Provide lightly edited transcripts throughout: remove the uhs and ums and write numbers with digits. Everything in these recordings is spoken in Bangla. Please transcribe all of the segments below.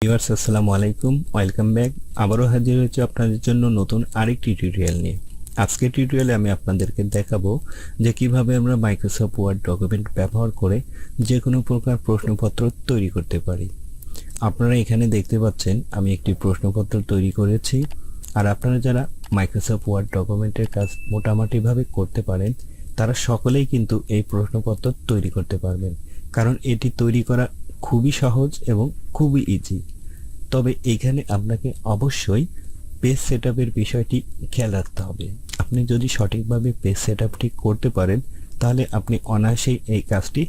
ভিউয়ার্স আসসালামু আলাইকুম, ওয়েলকাম ব্যাক। আবারও হাজির হয়েছে আপনাদের জন্য নতুন আরেকটি টিউটোরিয়াল নিয়ে। আজকের টিউটোরিয়ালে আমি আপনাদেরকে দেখাবো যে কিভাবে আমরা মাইক্রোসফট ওয়ার্ড ডকুমেন্ট ব্যবহার করে যে কোনো প্রকার প্রশ্নপত্র তৈরি করতে পারি। আপনারা এখানে দেখতে পাচ্ছেন আমি একটি প্রশ্নপত্র তৈরি করেছি। আর আপনারা যারা মাইক্রোসফট ওয়ার্ড ডকুমেন্টের কাজ মোটামুটিভাবে করতে পারেন তারা সকলেই কিন্তু এই প্রশ্নপত্র তৈরি করতে পারবেন, কারণ এটি তৈরি করা খুবই সহজ এবং খুবই ইজি। তবে এইখানে আপনাকে অবশ্যই পেজ সেটআপের বিষয়টি খেয়াল রাখতে হবে। আপনি যদি সঠিকভাবে পেজ সেটআপটি করতে পারেন তাহলে আপনি অনায়াসেই এই কাজটি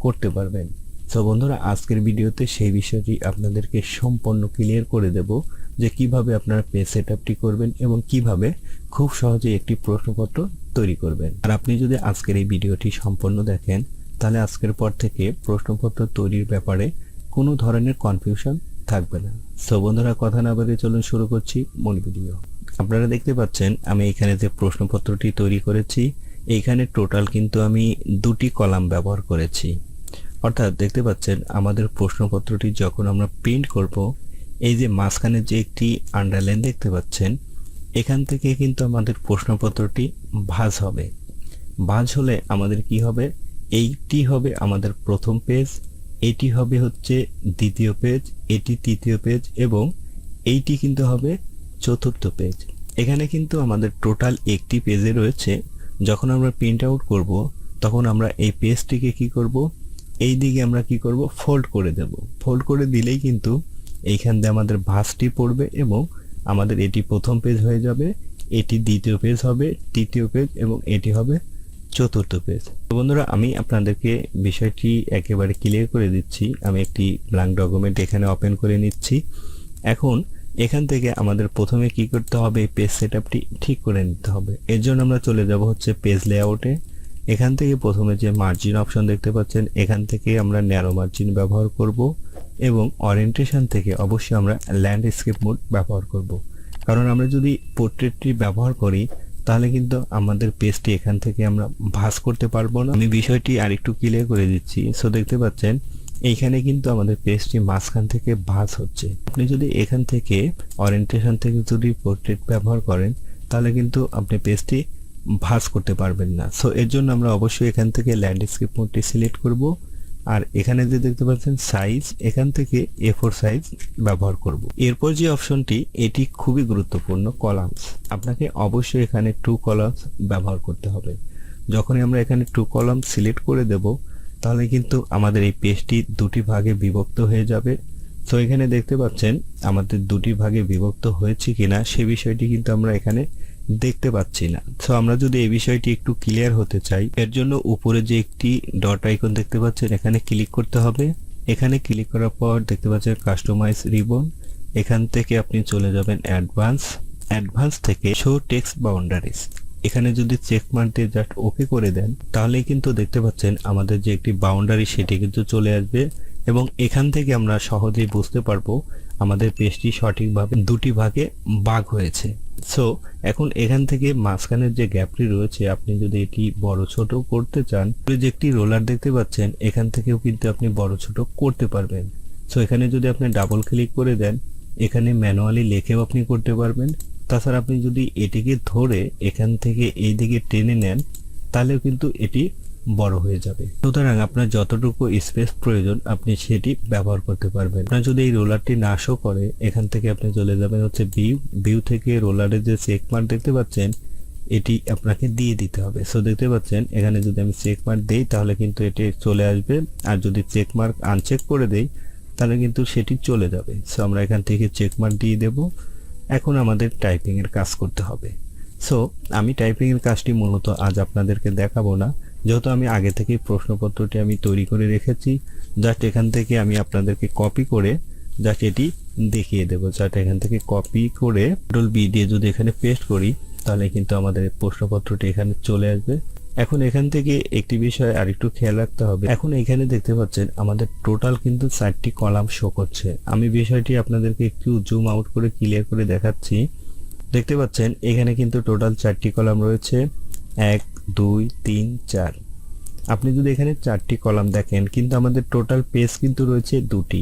করতে পারবেন। তো বন্ধুরা, আজকের ভিডিওতে সেই বিষয়টি আপনাদেরকে সম্পূর্ণ ক্লিয়ার করে দেব যে কিভাবে আপনারা পেজ সেটআপটি করবেন এবং কিভাবে খুব সহজে একটি প্রশ্নপত্র তৈরি করবেন। আর আপনি যদি আজকের এই ভিডিওটি সম্পূর্ণ দেখেন তাহলে আজকের পর থেকে প্রশ্নপত্র তৈরির ব্যাপারে কোনো ধরনের কনফিউশন থাকবে না। সো বন্ধুরা, কথা না বাড়িয়ে চলুন শুরু করছি মূল ভিডিও। আপনারা দেখতে পাচ্ছেন আমি এখানে যে প্রশ্নপত্রটি তৈরি করেছি এইখানে টোটাল কিন্তু আমি দুটি কলাম ব্যবহার করেছি। অর্থাৎ দেখতে পাচ্ছেন আমাদের প্রশ্নপত্রটি যখন আমরা প্রিন্ট করব, এই যে মাঝখানে যে একটি আন্ডারলাইন দেখতে পাচ্ছেন এখান থেকে কিন্তু আমাদের প্রশ্নপত্রটি ভাঁজ হবে। ভাঁজ হলে আমাদের কি হবে, এইটি হবে আমাদের প্রথম পেজ, এটি হবে হচ্ছে দ্বিতীয় পেজ, এটি তৃতীয় পেজ এবং এইটি কিন্তু হবে চতুর্থ পেজ। এখানে কিন্তু আমাদের টোটাল একটি পেজে রয়েছে। যখন আমরা প্রিন্ট আউট করব তখন আমরা এই পেজটিকে কি করব, এই দিকে আমরা কি করব, ফোল্ড করে দেব। ফোল্ড করে দিলেই কিন্তু এইখান দিয়ে আমাদের ভাঁজটি পড়বে এবং আমাদের এটি প্রথম পেজ হয়ে যাবে, এটি দ্বিতীয় পেজ হবে, তৃতীয় পেজ এবং এটি হবে চতুর্থ পেজ। তো বন্ধুরা, আমি আপনাদেরকে বিষয়টি একেবারে ক্লিয়ার করে দিচ্ছি। আমি একটি ব্ল্যাঙ্ক ডকুমেন্ট এখানে ওপেন করে নিচ্ছি। এখন এখান থেকে আমাদের প্রথমে কি করতে হবে, পেজ সেটআপটি ঠিক করে নিতে হবে। এর জন্য আমরা চলে যাব হচ্ছে পেজ লেআউটে। এখান থেকে প্রথমে যে মার্জিন অপশন দেখতে পাচ্ছেন এখান থেকে আমরা ন্যারো মার্জিন ব্যবহার করব এবং ওরিয়েন্টেশন থেকে অবশ্যই আমরা ল্যান্ডস্কেপ মোড ব্যবহার করব। কারণ আমরা যদি পোর্ট্রেটটি ব্যবহার করি তাহলে কিন্তু আমাদের পেজটি এখান থেকে আমরা ভাঁজ করতে পারবো না। আমি বিষয়টি আরেকটু ক্লিয়ার করে দিচ্ছি। সো দেখতে পাচ্ছেন এইখানে কিন্তু আমাদের পেজটি মাঝখান থেকে ভাঁজ হচ্ছে। আপনি যদি এখান থেকে ওরিয়েন্টেশন থেকে যদি পোর্ট্রেট ব্যবহার করেন তাহলে কিন্তু আপনি পেজটি ভাঁজ করতে পারবেন না। সো এর জন্য আমরা অবশ্যই এখান থেকে ল্যান্ডস্কেপ মোডটি সিলেক্ট করব। আর এখানে যে দেখতে পাচ্ছেন সাইজ, এখান থেকে A4 সাইজ ব্যবহার করব। এরপর যে অপশনটি, এটি খুবই গুরুত্বপূর্ণ, কলামস। আপনাকে অবশ্যই এখানে 2 কলামস ব্যবহার করতে হবে। যখনই আমরা এখানে 2 কলাম সিলেক্ট করে দেব তাহলে কিন্তু আমাদের এই পেজটি দুটি ভাগে বিভক্ত হয়ে যাবে। তো এখানে দেখতে পাচ্ছেন আমাদের দুটি ভাগে বিভক্ত হয়েছে কিনা সে বিষয়টি কিন্তু আমরা এখানে দেখতে পাচ্ছি না। সো আমরা যদি এই বিষয়টি একটু ক্লিয়ার হতে চাই এর জন্য উপরে যে একটি ডট আইকন দেখতে পাচ্ছেন এখানে ক্লিক করতে হবে। এখানে ক্লিক করার পর দেখতে পাচ্ছেন কাস্টমাইজ রিবন, এখান থেকে আপনি চলে যাবেন অ্যাডভান্স থেকে শো টেক্সট বাউন্ডারিজ। এখানে যদি চেক মার্ক দিয়ে জাস্ট ওকে করে দেন তাহলেই কিন্তু দেখতে পাচ্ছেন আমাদের যে একটি বাউন্ডারি সেটি কিন্তু চলে আসবে এবং এখান থেকে আমরা সহজেই বুঝতে পারবো আমাদের পেজটি সঠিকভাবে দুটি ভাগে ভাগ হয়েছে। সো এখন এখান থেকে মাঝখানের যে গ্যাপটি রয়েছে আপনি যদি এটি বড় ছোট করতে চান, যে একটি রোলার দেখতে পাচ্ছেন এখান থেকেও কিন্তু আপনি বড় ছোট করতে পারবেন। সো এখানে যদি আপনি ডাবল ক্লিক করে দেন এখানে ম্যানুয়ালি লিখেও আপনি করতে পারবেন। তাছাড়া আপনি যদি এটিকে ধরে এখান থেকে এই দিকে টেনে নেন তাহলেও কিন্তু এটি বড় হয়ে যাবে। সুতরাং আপনার যতটুকু স্পেস প্রয়োজন আপনি সেটি ব্যবহার করতে পারবেন। আপনার যদি এই রোলারটি না শো করে এখান থেকে আপনি চলে যাবেন হচ্ছে ভিউ থেকে রোলারের যে চেক মার্ক দেখতে পাচ্ছেন এটি আপনাকে দিয়ে দিতে হবে। সো দেখতে পাচ্ছেন এখানে যদি আমি চেক মার্ক দেই তাহলে কিন্তু এটি চলে আসবে, আর যদি চেক মার্ক আনচেক করে দেই তাহলে কিন্তু সেটি চলে যাবে। সো আমরা এখান থেকে চেক মার্ক দিয়ে দেব। এখন আমাদের টাইপিং এর কাজ করতে হবে। সো আমি টাইপিং এর কাজটি মূলত আজ আপনাদেরকে দেখাবো না, যেহেতু আমি আগে থেকেই প্রশ্নপত্রটি আমি তৈরি করে রেখেছি। জাস্ট এখান থেকে আমি আপনাদেরকে কপি করে জাস্ট এটি দেখিয়ে দেবো। জাস্ট এখান থেকে কপি করে কন্ট্রোল বি দিয়ে যদি এখানে পেস্ট করি তাহলে কিন্তু আমাদের প্রশ্নপত্রটি এখানে চলে আসবে। এখন এখান থেকে একটি বিষয় আরেকটু খেয়াল রাখতে হবে। এখন এখানে দেখতে পাচ্ছেন আমাদের টোটাল কিন্তু 4টি কলাম শো করছে। আমি বিষয়টি আপনাদেরকে একটু জুম আউট করে ক্লিয়ার করে দেখাচ্ছি। দেখতে পাচ্ছেন এখানে কিন্তু টোটাল 4টি কলাম রয়েছে, 1 2 3 4। আপনি যদি এখানে 4টি কলাম দেখেন কিন্তু আমাদের টোটাল পেজ কিন্তু রয়েছে 2টি।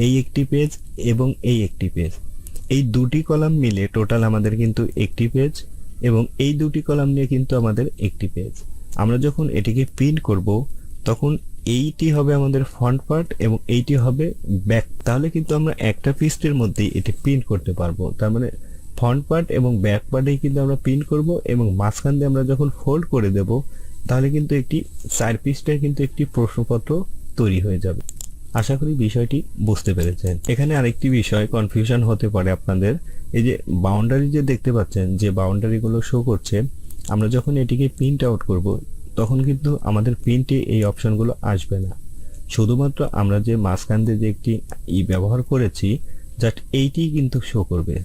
এই একটি পেজ এবং এই একটি পেজ, এই দুটি কলাম মিলে টোটাল আমাদের কিন্তু একটি পেজ, এবং এই দুটি কলাম নিয়ে কিন্তু আমাদের একটি পেজ। আমরা যখন এটিকে প্রিন্ট করব তখন এইটি হবে আমাদের ফ্রন্ট পার্ট এবং এইটি হবে ব্যাক। তাহলে কিন্তু আমরা একটা পৃষ্ঠের মধ্যেই এটি প্রিন্ট করতে পারবো। তার মানে ফ্রন্ট পার্ট এবং ব্যাক পার্টেই কিন্তু আমরা প্রিন্ট করব, এবং মাঝখান দিয়ে আমরা যখন ফোল্ড করে দেব তাহলে কিন্তু একটি 4 পৃষ্ঠার কিন্তু একটি প্রশ্নপত্র তৈরি হয়ে যাবে। আশা করি বিষয়টি বুঝতে পেরেছেন। এখানে আরেকটি বিষয় কনফিউশন হতে পারে আপনাদের, এই যে বাউন্ডারি যে দেখতে পাচ্ছেন, যে বাউন্ডারিগুলো শো করছে, আমরা যখন এটিকে প্রিন্ট আউট করব তখন কিন্তু আমাদের প্রিন্টে এই অপশনগুলো আসবে না। শুধুমাত্র আমরা যে মাঝখান দিয়ে যে একটি ব্যবহার করেছি জাস্ট এইটিই কিন্তু শো করবে।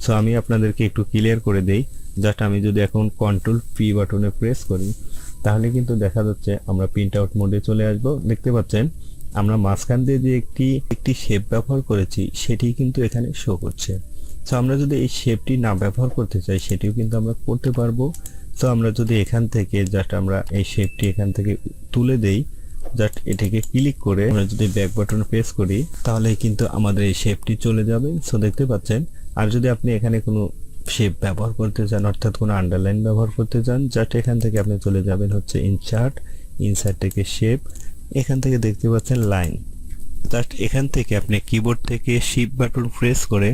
সো আমি আপনাদেরকে একটু ক্লিয়ার করে দেই। জাস্ট আমি যদি এখন কন্ট্রোল পি বাটনে প্রেস করি তাহলে কিন্তু দেখা যাচ্ছে আমরা প্রিন্ট আউট মোডে চলে আসব। দেখতে পাচ্ছেন আমরা মাঝখান দিয়ে যে একটি শেপ ব্যবহার করেছি সেটি কিন্তু এখানে শো করছে। সো আমরা যদি এই শেপটি না ব্যবহার করতে চাই সেটিও কিন্তু আমরা করতে পারবো। সো আমরা যদি এখান থেকে জাস্ট আমরা এই শেপটি এখান থেকে তুলে দেই, জাস্ট এটাকে ক্লিক করে আমরা যদি ব্যাক বাটন প্রেস করি তাহলে কিন্তু আমাদের এই শেপটি চলে যাবে। সো দেখতে পাচ্ছেন। আর যদি আপনি এখানে কোনো শেপ ব্যবহার করতে চান, অর্থাৎ কোনো আন্ডারলাইন ব্যবহার করতে চান, জাস্ট এখান থেকে আপনি চলে যাবেন হচ্ছে ইনসার্ট থেকে শেপ, এখান থেকে দেখতে পাচ্ছেন লাইন। জাস্ট এখান থেকে আপনি কিবোর্ড থেকে শিফট বাটন প্রেস করে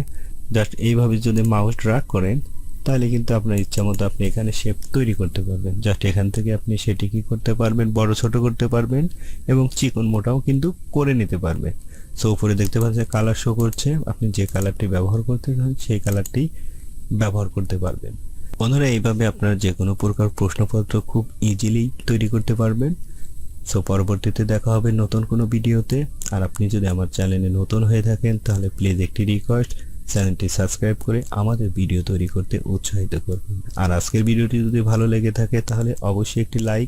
জাস্ট এইভাবে যদি মাউস ড্র্যাগ করেন তাহলে কিন্তু আপনার ইচ্ছা মতো আপনি এখানে শেপ তৈরি করতে পারবেন। জাস্ট এখান থেকে আপনি সেটি কি করতে পারবেন, বড় ছোট করতে পারবেন এবং চিকন মোটাও কিন্তু করে নিতে পারবেন। সো উপরে দেখতে পাচ্ছেন কালার শো করছে, আপনি যে কালারটি ব্যবহার করতে চান সেই কালারটি ব্যবহার করতে পারবেন। বন্ধুরা, এইভাবে আপনারা যে কোনো প্রকার প্রশ্নপত্র খুব ইজিলি তৈরি করতে পারবেন। সো পরবর্তীতে দেখা হবে নতুন কোনো ভিডিওতে। আর আপনি যদি আমার চ্যানেলে নতুন হয়ে থাকেন তাহলে প্লিজ একটি রিকোয়েস্ট, চ্যানেলটি সাবস্ক্রাইব করে আমাদের ভিডিও তৈরি করতে উৎসাহিত করবেন। আর আজকের ভিডিওটি যদি ভালো লেগে থাকে তাহলে অবশ্যই একটি লাইক